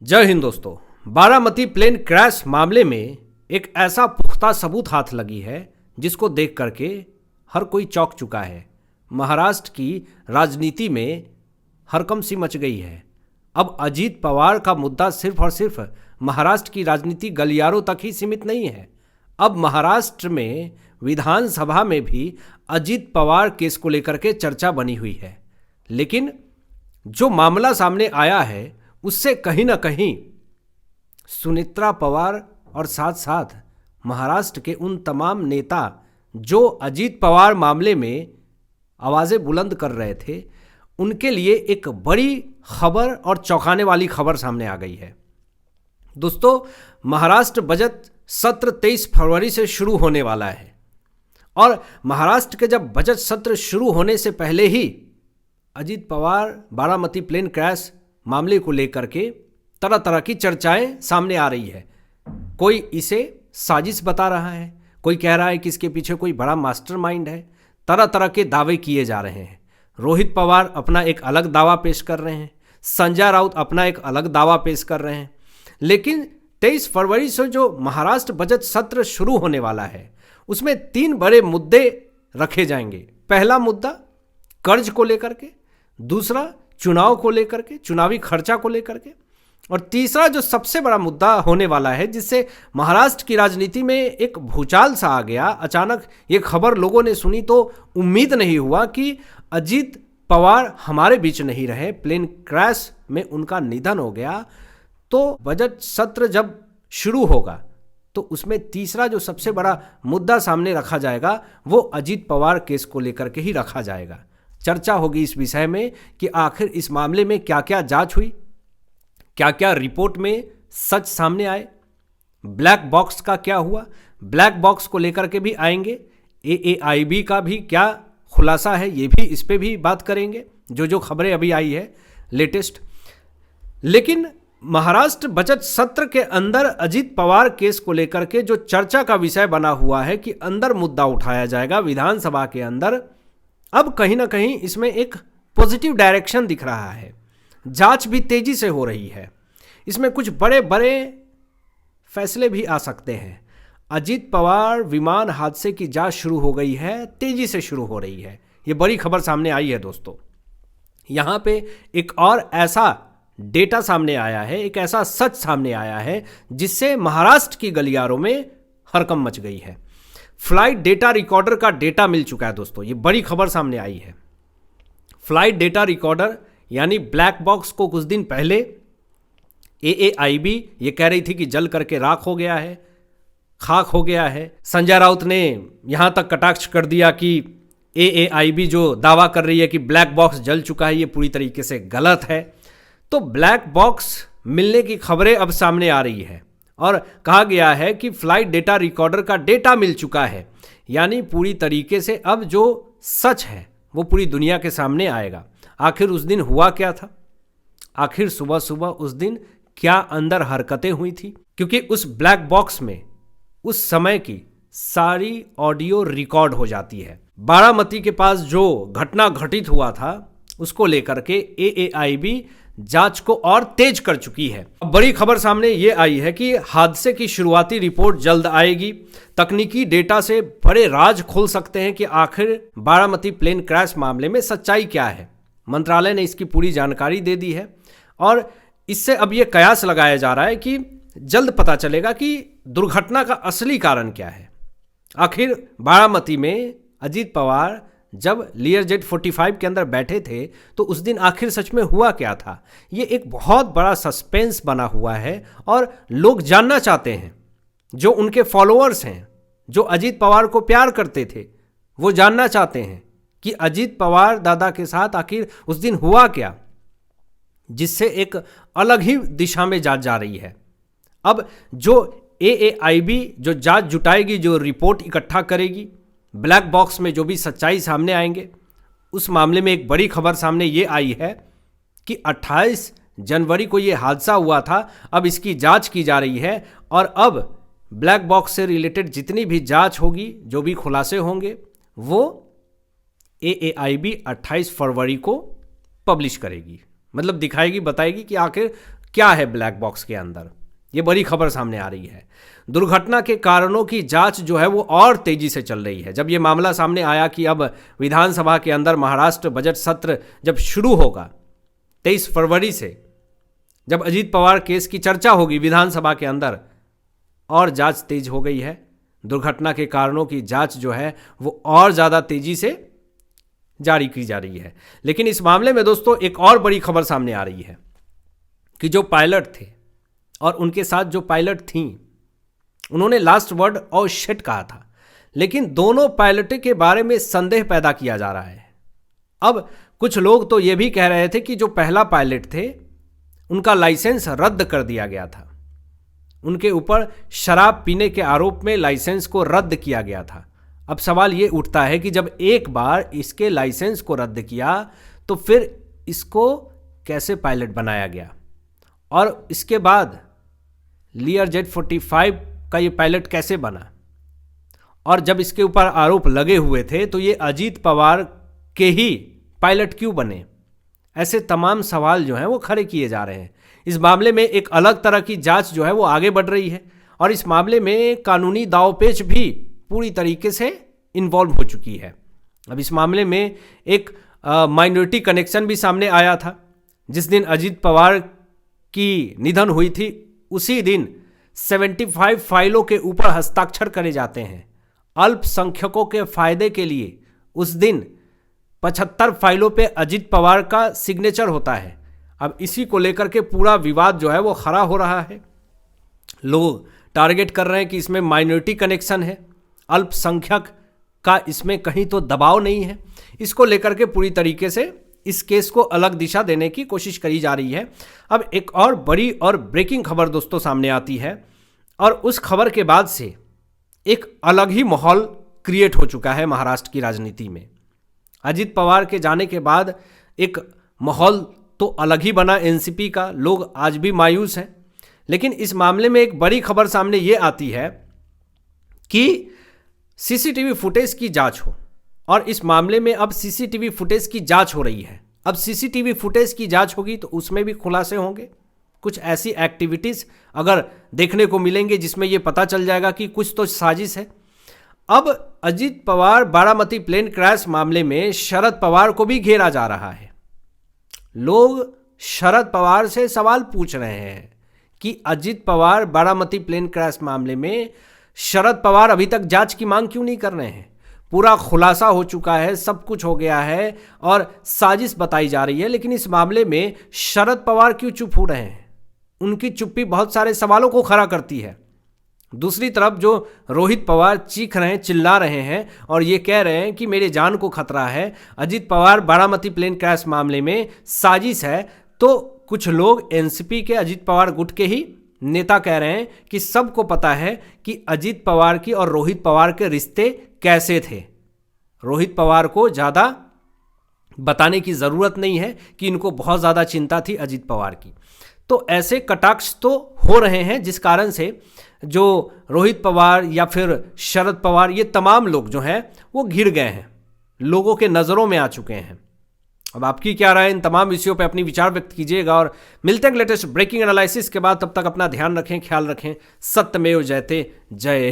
जय हिंद दोस्तों। Baramati plane crash मामले में एक ऐसा पुख्ता सबूत हाथ लगी है जिसको देख करके हर कोई चौंक चुका है। महाराष्ट्र की राजनीति में हड़कंप सी मच गई है। अब अजीत पवार का मुद्दा सिर्फ और सिर्फ महाराष्ट्र की राजनीति गलियारों तक ही सीमित नहीं है। अब महाराष्ट्र में विधानसभा में भी अजीत पवार केस को लेकर के चर्चा बनी हुई है। लेकिन जो मामला सामने आया है उससे कहीं ना कहीं सुनेत्रा पवार और साथ साथ महाराष्ट्र के उन तमाम नेता जो अजीत पवार मामले में आवाज़ें बुलंद कर रहे थे, उनके लिए एक बड़ी खबर और चौंकाने वाली खबर सामने आ गई है। दोस्तों, महाराष्ट्र बजट सत्र 23 फरवरी से शुरू होने वाला है और महाराष्ट्र के जब बजट सत्र शुरू होने से पहले ही अजीत पवार बारामती प्लेन क्रैश मामले को लेकर के तरह तरह की चर्चाएं सामने आ रही है। कोई इसे साजिश बता रहा है, कोई कह रहा है कि इसके पीछे कोई बड़ा मास्टरमाइंड है। तरह तरह के दावे किए जा रहे हैं। रोहित पवार अपना एक अलग दावा पेश कर रहे हैं, संजय राउत अपना एक अलग दावा पेश कर रहे हैं। लेकिन 23 फरवरी से जो महाराष्ट्र बजट सत्र शुरू होने वाला है उसमें 3 बड़े मुद्दे रखे जाएंगे। पहला मुद्दा कर्ज को लेकर के, दूसरा चुनाव को लेकर के, चुनावी खर्चा को लेकर के, और तीसरा जो सबसे बड़ा मुद्दा होने वाला है जिससे महाराष्ट्र की राजनीति में एक भूचाल सा आ गया। अचानक ये खबर लोगों ने सुनी तो उम्मीद नहीं हुआ कि अजीत पवार हमारे बीच नहीं रहे, प्लेन क्रैश में उनका निधन हो गया। तो बजट सत्र जब शुरू होगा तो उसमें तीसरा जो सबसे बड़ा मुद्दा सामने रखा जाएगा वो अजीत पवार केस को लेकर के ही रखा जाएगा। चर्चा होगी इस विषय में कि आखिर इस मामले में क्या क्या जांच हुई, क्या क्या रिपोर्ट में सच सामने आए, ब्लैक बॉक्स का क्या हुआ, ब्लैक बॉक्स को लेकर के भी आएंगे, एएआईबी का भी क्या खुलासा है ये भी, इस पे भी बात करेंगे, जो खबरें अभी आई है लेटेस्ट। लेकिन महाराष्ट्र बजट सत्र के अंदर अजीत पवार केस को लेकर के जो चर्चा का विषय बना हुआ है कि अंदर मुद्दा उठाया जाएगा विधानसभा के अंदर, अब कहीं ना कहीं इसमें एक पॉजिटिव डायरेक्शन दिख रहा है। जांच भी तेजी से हो रही है। इसमें कुछ बड़े बड़े फैसले भी आ सकते हैं। अजीत पवार विमान हादसे की जांच शुरू हो गई है, तेजी से शुरू हो रही है। ये बड़ी खबर सामने आई है दोस्तों। यहाँ पे एक और ऐसा डेटा सामने आया है, एक ऐसा सच सामने आया है जिससे महाराष्ट्र की गलियारों में हड़कंप मच गई है। फ्लाइट डेटा रिकॉर्डर का डेटा मिल चुका है दोस्तों। ये बड़ी खबर सामने आई है। फ्लाइट डेटा रिकॉर्डर यानी ब्लैक बॉक्स को कुछ दिन पहले एएआईबी ये कह रही थी कि जल करके राख हो गया है, खाक हो गया है। संजय राउत ने यहाँ तक कटाक्ष कर दिया कि एएआईबी जो दावा कर रही है कि ब्लैक बॉक्स जल चुका है ये पूरी तरीके से गलत है। तो ब्लैक बॉक्स मिलने की खबरें अब सामने आ रही है और कहा गया है कि फ्लाइट डेटा रिकॉर्डर का डेटा मिल चुका है, यानी पूरी तरीके से अब जो सच है वो पूरी दुनिया के सामने आएगा। आखिर उस दिन हुआ क्या था, आखिर सुबह सुबह उस दिन क्या अंदर हरकतें हुई थी, क्योंकि उस ब्लैक बॉक्स में उस समय की सारी ऑडियो रिकॉर्ड हो जाती है। बारामती के पास जो घटना घटित हुआ था उसको लेकर के एएआईबी जांच को और तेज कर चुकी है। बड़ी खबर सामने ये आई है कि हादसे की शुरुआती रिपोर्ट जल्द आएगी। तकनीकी डेटा से बड़े राज खोल सकते हैं कि आखिर बारामती प्लेन क्रैश मामले में सच्चाई क्या है। मंत्रालय ने इसकी पूरी जानकारी दे दी है और इससे अब ये कयास लगाया जा रहा है कि जल्द पता चलेगा कि दुर्घटना का असली कारण क्या है। आखिर बारामती में अजीत पवार जब लियर जेट 45 के अंदर बैठे थे तो उस दिन आखिर सच में हुआ क्या था, ये एक बहुत बड़ा सस्पेंस बना हुआ है और लोग जानना चाहते हैं। जो उनके फॉलोअर्स हैं, जो अजीत पवार को प्यार करते थे, वो जानना चाहते हैं कि अजीत पवार दादा के साथ आखिर उस दिन हुआ क्या, जिससे एक अलग ही दिशा में जांच जा रही है। अब जो एएआईबी जो जांच जुटाएगी, जो रिपोर्ट इकट्ठा करेगी, ब्लैक बॉक्स में जो भी सच्चाई सामने आएंगे, उस मामले में एक बड़ी खबर सामने ये आई है कि 28 जनवरी को ये हादसा हुआ था। अब इसकी जांच की जा रही है और अब ब्लैक बॉक्स से रिलेटेड जितनी भी जांच होगी, जो भी खुलासे होंगे, वो एएआईबी 28 फरवरी को पब्लिश करेगी। मतलब दिखाएगी, बताएगी कि आखिर क्या है ब्लैक बॉक्स के अंदर, ये बड़ी खबर सामने आ रही है। दुर्घटना के कारणों की जांच जो है वो और तेजी से चल रही है। जब ये मामला सामने आया कि अब विधानसभा के अंदर महाराष्ट्र बजट सत्र जब शुरू होगा 23 फरवरी से, जब अजीत पवार केस की चर्चा होगी विधानसभा के अंदर, और जांच तेज हो गई है। दुर्घटना के कारणों की जांच जो है वो और ज़्यादा तेजी से जारी की जा रही है। लेकिन इस मामले में दोस्तों एक और बड़ी खबर सामने आ रही है कि जो पायलट थे और उनके साथ जो पायलट थीं, उन्होंने लास्ट वर्ड और शिट कहा था, लेकिन दोनों पायलट के बारे में संदेह पैदा किया जा रहा है। अब कुछ लोग तो ये भी कह रहे थे कि जो पहला पायलट थे उनका लाइसेंस रद्द कर दिया गया था, उनके ऊपर शराब पीने के आरोप में लाइसेंस को रद्द किया गया था। अब सवाल ये उठता है कि जब एक बार इसके लाइसेंस को रद्द किया तो फिर इसको कैसे पायलट बनाया गया, और इसके बाद लियरजेट 45 का ये पायलट कैसे बना, और जब इसके ऊपर आरोप लगे हुए थे तो ये अजीत पवार के ही पायलट क्यों बने। ऐसे तमाम सवाल जो हैं वो खड़े किए जा रहे हैं। इस मामले में एक अलग तरह की जांच जो है वो आगे बढ़ रही है, और इस मामले में कानूनी दांवपेच भी पूरी तरीके से इन्वॉल्व हो चुकी है। अब इस मामले में एक माइनॉरिटी कनेक्शन भी सामने आया था। जिस दिन अजीत पवार की निधन हुई थी उसी दिन 75 फाइलों के ऊपर हस्ताक्षर करे जाते हैं। अल्पसंख्यकों के फायदे के लिए उस दिन 75 फाइलों पे अजीत पवार का सिग्नेचर होता है। अब इसी को लेकर के पूरा विवाद जो है वो खड़ा हो रहा है। लोग टारगेट कर रहे हैं कि इसमें माइनॉरिटी कनेक्शन है, अल्पसंख्यक का इसमें कहीं तो दबाव नहीं है। इसको लेकर के पूरी तरीके से इस केस को अलग दिशा देने की कोशिश करी जा रही है। अब एक और बड़ी और ब्रेकिंग खबर दोस्तों सामने आती है, और उस खबर के बाद से एक अलग ही माहौल क्रिएट हो चुका है महाराष्ट्र की राजनीति में। अजीत पवार के जाने के बाद एक माहौल तो अलग ही बना एनसीपी का, लोग आज भी मायूस हैं। लेकिन इस मामले में एक बड़ी खबर सामने ये आती है कि सीसीटीवी फुटेज की जांच हो, और इस मामले में अब सीसीटीवी फुटेज की जांच हो रही है। अब सीसीटीवी फुटेज की जांच होगी तो उसमें भी खुलासे होंगे, कुछ ऐसी एक्टिविटीज़ अगर देखने को मिलेंगे जिसमें ये पता चल जाएगा कि कुछ तो साजिश है। अब अजीत पवार बारामती प्लेन क्रैश मामले में शरद पवार को भी घेरा जा रहा है। लोग शरद पवार से सवाल पूछ रहे हैं कि अजीत पवार बारामती प्लेन क्रैश मामले में शरद पवार अभी तक जांच की मांग क्यों नहीं कर रहे हैं। पूरा खुलासा हो चुका है, सब कुछ हो गया है और साजिश बताई जा रही है, लेकिन इस मामले में शरद पवार क्यों चुप हो रहे हैं। उनकी चुप्पी बहुत सारे सवालों को खड़ा करती है। दूसरी तरफ जो रोहित पवार चीख रहे हैं, चिल्ला रहे हैं और ये कह रहे हैं कि मेरे जान को खतरा है, अजीत पवार बारामती प्लेन क्रैश मामले में साजिश है, तो कुछ लोग एनसीपी के अजीत पवार गुट के ही नेता कह रहे हैं कि सबको पता है कि अजीत पवार की और रोहित पवार के रिश्ते कैसे थे। रोहित पवार को ज़्यादा बताने की ज़रूरत नहीं है कि इनको बहुत ज़्यादा चिंता थी अजीत पवार की। तो ऐसे कटाक्ष तो हो रहे हैं जिस कारण से जो रोहित पवार या फिर शरद पवार, ये तमाम लोग जो हैं वो घिर गए हैं, लोगों के नज़रों में आ चुके हैं। अब आपकी क्या राय इन तमाम विषयों पे अपनी विचार व्यक्त कीजिएगा, और मिलते हैं लेटेस्ट ब्रेकिंग एनालिसिस के बाद। तब तक अपना ध्यान रखें, ख्याल रखें। सत्यमेव जयते। जय